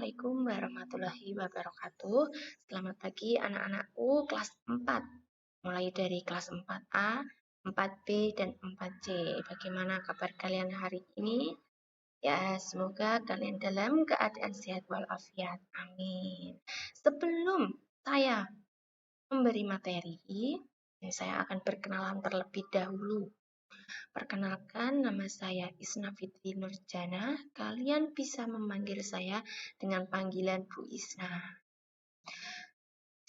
Assalamualaikum warahmatullahi wabarakatuh. Selamat pagi anak-anakku kelas 4. Mulai dari kelas 4A, 4B, dan 4C. Bagaimana kabar kalian hari ini? Ya, semoga kalian dalam keadaan sehat walafiat. Amin. Sebelum saya memberi materi, saya akan berkenalan terlebih dahulu. Perkenalkan, nama saya Isna Fitri Nurjana. Kalian bisa memanggil saya dengan panggilan Bu Isna.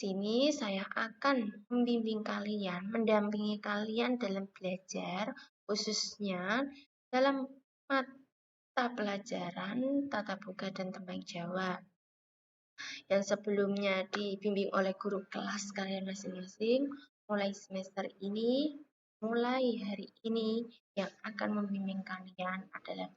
Sini saya akan membimbing kalian, mendampingi kalian dalam belajar, khususnya dalam mata pelajaran Tata Boga dan Tembang Jawa. Yang sebelumnya dibimbing oleh guru kelas kalian masing-masing, mulai semester ini, mulai hari ini, yang akan membimbing kalian adalah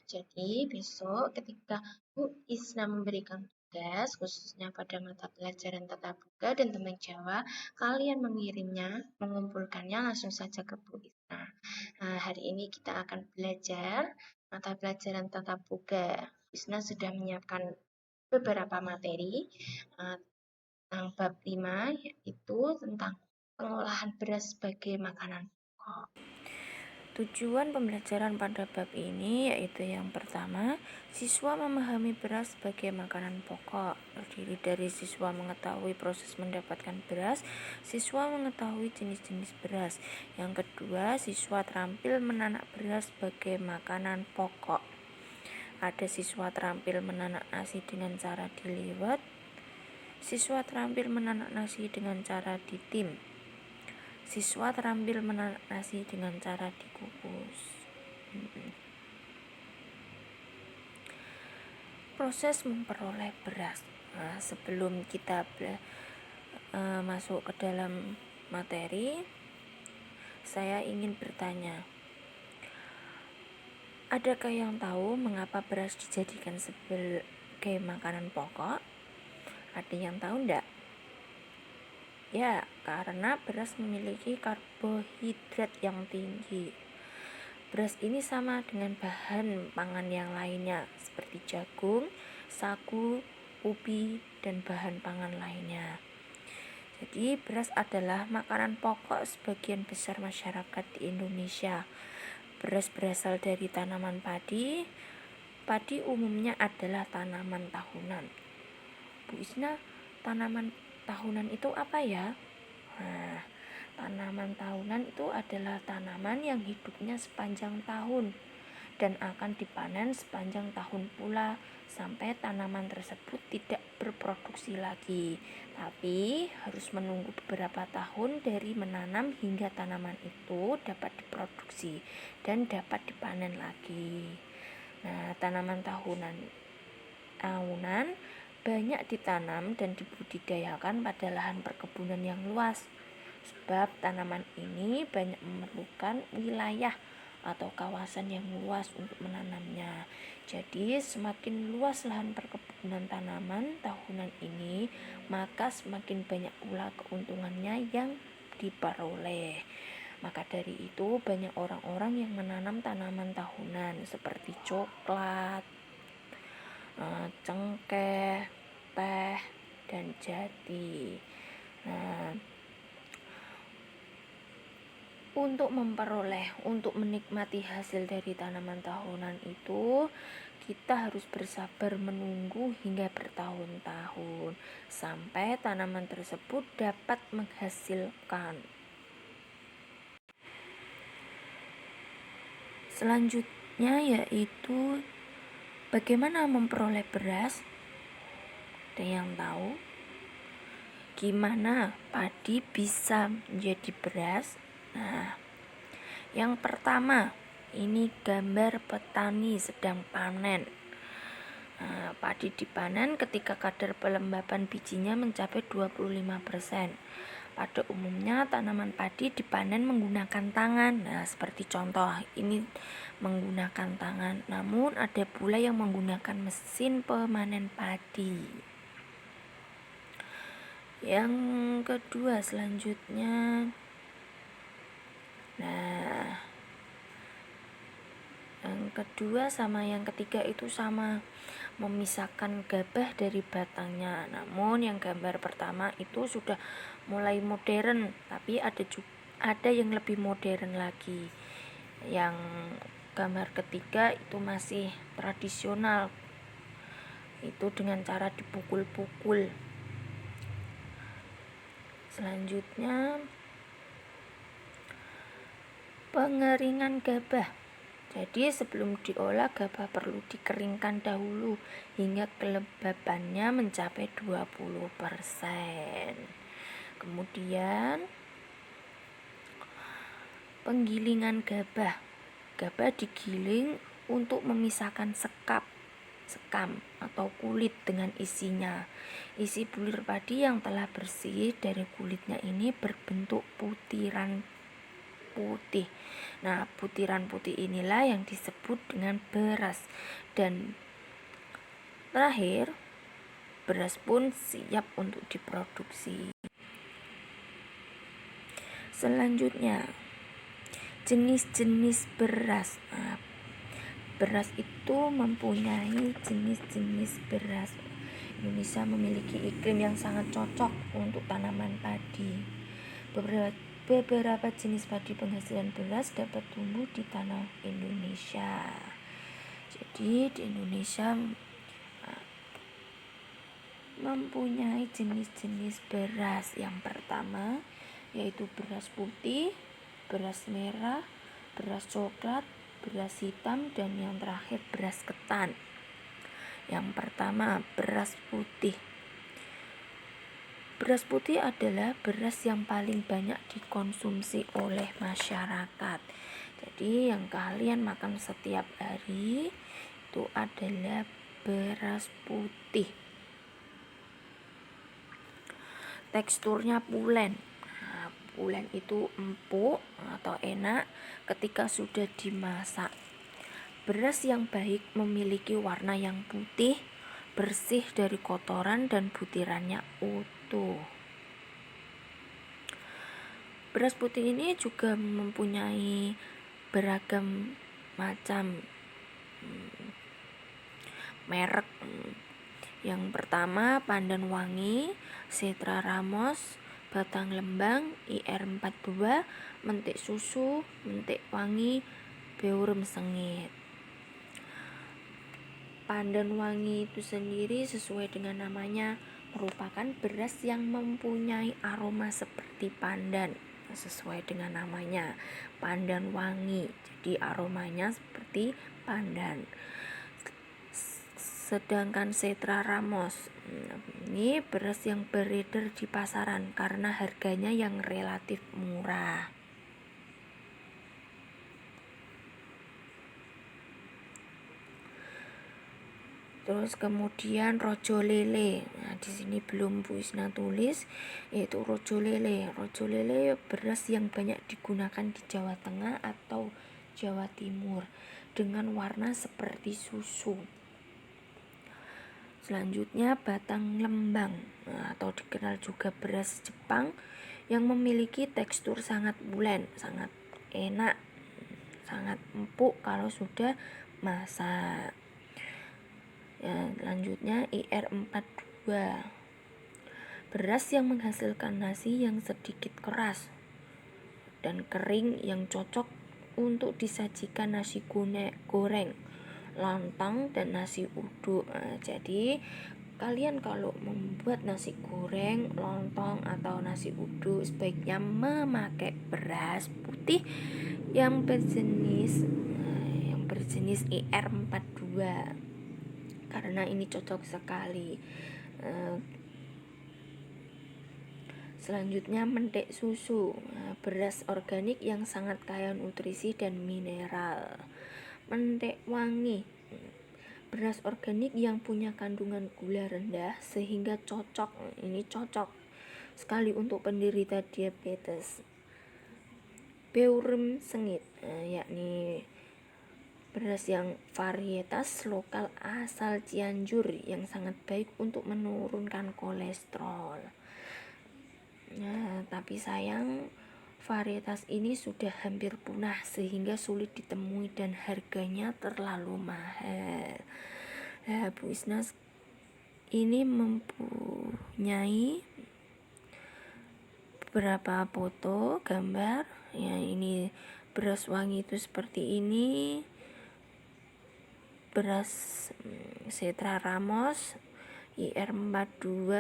jadi besok ketika Bu Isna memberikan tugas, khususnya pada mata pelajaran Tata Boga dan Tembang Jawa, kalian mengirimnya, mengumpulkannya langsung saja ke Bu Isna. Nah, hari ini kita akan belajar mata pelajaran Tata Boga. Bu Isna sudah menyiapkan beberapa materi tentang bab 5, yaitu tentang pengolahan beras sebagai makanan pokok. Tujuan pembelajaran pada bab ini yaitu yang pertama, siswa memahami beras sebagai makanan pokok. Terdiri dari siswa mengetahui proses mendapatkan beras, siswa mengetahui jenis-jenis beras. Yang kedua, siswa terampil menanak beras sebagai makanan pokok. Ada siswa terampil menanak nasi dengan cara diliwet, siswa terampil menanak nasi dengan cara ditim. Siswa terampil menanak nasi dengan cara dikukus. Proses memperoleh beras. Nah, sebelum kita masuk ke dalam materi, saya ingin bertanya, adakah yang tahu mengapa beras dijadikan sebagai makanan pokok? Ada yang tahu enggak? Ya, karena beras memiliki karbohidrat yang tinggi. Beras ini sama dengan bahan pangan yang lainnya seperti jagung, sagu, ubi, dan bahan pangan lainnya. Jadi beras adalah makanan pokok sebagian besar masyarakat di Indonesia. Beras berasal dari tanaman padi. Padi umumnya adalah tanaman tahunan. Bu Isna, tanaman tahunan itu apa ya? Nah, tanaman tahunan itu adalah tanaman yang hidupnya sepanjang tahun dan akan dipanen sepanjang tahun pula sampai tanaman tersebut tidak berproduksi lagi. Tapi harus menunggu beberapa tahun dari menanam hingga tanaman itu dapat diproduksi dan dapat dipanen lagi. Nah, tanaman tahunan banyak ditanam dan dibudidayakan pada lahan perkebunan yang luas. Sebab tanaman ini banyak memerlukan wilayah atau kawasan yang luas untuk menanamnya. Jadi semakin luas lahan perkebunan tanaman tahunan ini, maka semakin banyak pula keuntungannya yang diperoleh. Maka dari itu banyak orang-orang yang menanam tanaman tahunan seperti coklat, cengkeh, teh, dan jati. Nah, untuk menikmati hasil dari tanaman tahunan itu, kita harus bersabar menunggu hingga bertahun-tahun sampai tanaman tersebut dapat menghasilkan. Selanjutnya yaitu bagaimana memperoleh beras? Ada yang tahu? Gimana padi bisa menjadi beras? Nah, yang pertama, ini gambar petani sedang panen. Nah, padi dipanen ketika kadar pelembapan bijinya mencapai 25%. Pada umumnya tanaman padi dipanen menggunakan tangan. Nah, seperti contoh ini menggunakan tangan. Namun ada pula yang menggunakan mesin pemanen padi. Yang kedua selanjutnya, yang kedua sama yang ketiga itu sama. memisahkan gabah dari batangnya. Namun yang gambar pertama itu sudah mulai modern, tapi ada yang lebih modern lagi. Yang gambar ketiga itu masih tradisional, itu dengan cara dipukul-pukul. Selanjutnya pengeringan gabah. Jadi sebelum diolah, gabah perlu dikeringkan dahulu hingga kelembabannya mencapai 20%. Kemudian penggilingan gabah. Gabah digiling untuk memisahkan sekam atau kulit dengan isinya. Isi bulir padi yang telah bersih dari kulitnya ini berbentuk butiran putih. Nah, butiran putih inilah yang disebut dengan beras. Dan terakhir, beras pun siap untuk diproduksi. Selanjutnya, jenis-jenis beras. Nah, beras itu mempunyai jenis-jenis beras. Indonesia memiliki iklim yang sangat cocok untuk tanaman padi. Beberapa jenis padi penghasilan beras dapat tumbuh di tanah Indonesia. Jadi di Indonesia mempunyai jenis-jenis beras. Yang pertama yaitu beras putih, beras merah, beras coklat, beras hitam, dan yang terakhir beras ketan. Yang pertama, beras putih. Beras putih adalah beras yang paling banyak dikonsumsi oleh masyarakat. Jadi yang kalian makan setiap hari itu adalah beras putih. Teksturnya pulen. Nah, pulen itu empuk atau enak ketika sudah dimasak. Beras yang baik memiliki warna yang putih, bersih dari kotoran, dan butirannya utuh. Beras putih ini juga mempunyai beragam macam merek. Yang pertama Pandan Wangi, Setra Ramos, Batang Lembang, IR42, Mentik Susu, Mentik Wangi, Beurem Sengit. Pandan Wangi itu sendiri sesuai dengan namanya merupakan beras yang mempunyai aroma seperti pandan. Sesuai dengan namanya, Pandan Wangi. Jadi aromanya seperti pandan. Sedangkan Setra Ramos ini beras yang beredar di pasaran karena harganya yang relatif murah. Terus kemudian rojo lele. Nah, di sini belum Bu Isna tulis, yaitu rojo lele. Rojo lele beras yang banyak digunakan di Jawa Tengah atau Jawa Timur dengan warna seperti susu. Selanjutnya Batang Lembang, atau dikenal juga beras Jepang yang memiliki tekstur sangat bulan, sangat enak, sangat empuk kalau sudah masak. Ya, selanjutnya IR42, beras yang menghasilkan nasi yang sedikit keras dan kering yang cocok untuk disajikan nasi goreng, lontong, dan nasi uduk. Nah, jadi kalian kalau membuat nasi goreng, lontong, atau nasi uduk sebaiknya memakai beras putih yang berjenis IR42 karena ini cocok sekali. Selanjutnya Mentik Susu, beras organik yang sangat kaya nutrisi dan mineral. Mentik Wangi, beras organik yang punya kandungan gula rendah sehingga cocok sekali untuk penderita diabetes. Beurem Sengit, yakni beras yang varietas lokal asal Cianjur yang sangat baik untuk menurunkan kolesterol. Nah, tapi sayang varietas ini sudah hampir punah sehingga sulit ditemui dan harganya terlalu mahal. Bu Isna ini mempunyai beberapa foto gambar ya. Ini beras wangi itu seperti ini, beras Setra Ramos IR42,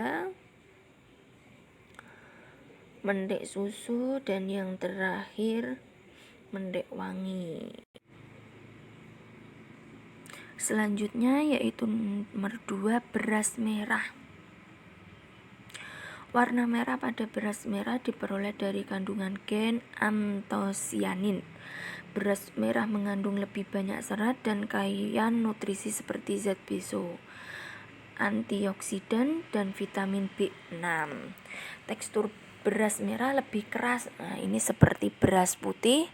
mendek susu, dan yang terakhir mendek wangi. Selanjutnya yaitu nomor 2, beras merah. Warna merah pada beras merah diperoleh dari kandungan gen antosianin. Beras merah mengandung lebih banyak serat dan kaya nutrisi seperti zat besi, antioksidan, dan vitamin B6. Tekstur beras merah lebih keras. Nah, ini seperti beras putih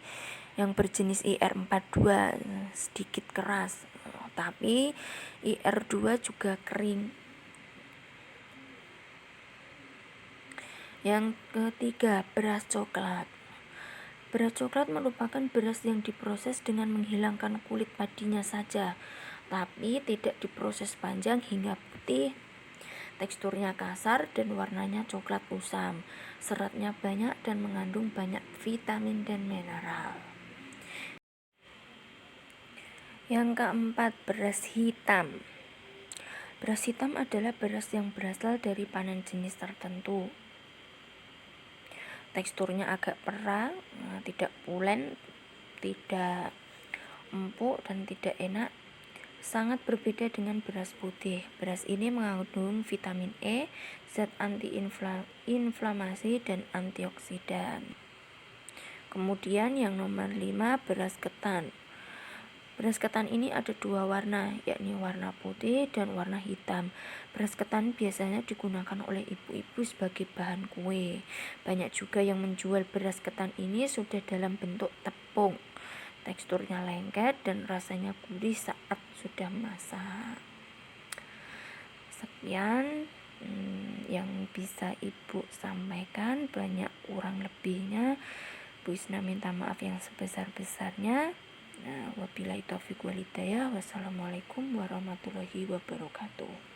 yang berjenis IR42, sedikit keras, tapi IR2 juga kering. Yang ketiga, beras coklat. Beras coklat merupakan beras yang diproses dengan menghilangkan kulit padinya saja, tapi tidak diproses panjang hingga putih. Teksturnya kasar dan warnanya coklat kusam. Seratnya banyak dan mengandung banyak vitamin dan mineral. Yang keempat, beras hitam. Beras hitam adalah beras yang berasal dari panen jenis tertentu. Teksturnya agak perang, tidak pulen, tidak empuk, dan tidak enak. Sangat berbeda dengan beras putih. Beras ini mengandung vitamin E, zat anti-inflamasi, dan antioksidan. Kemudian yang nomor 5, beras ketan. Beras ketan ini ada 2 warna, yakni warna putih dan warna hitam. Beras ketan biasanya digunakan oleh ibu-ibu sebagai bahan kue. Banyak juga yang menjual beras ketan ini sudah dalam bentuk tepung. Teksturnya lengket dan rasanya gurih saat sudah masak. Sekian yang bisa ibu sampaikan, banyak kurang lebihnya Bu Isna minta maaf yang sebesar-besarnya. Wabillahi taufiq wal hidayah. Wassalamualaikum warahmatullahi wabarakatuh.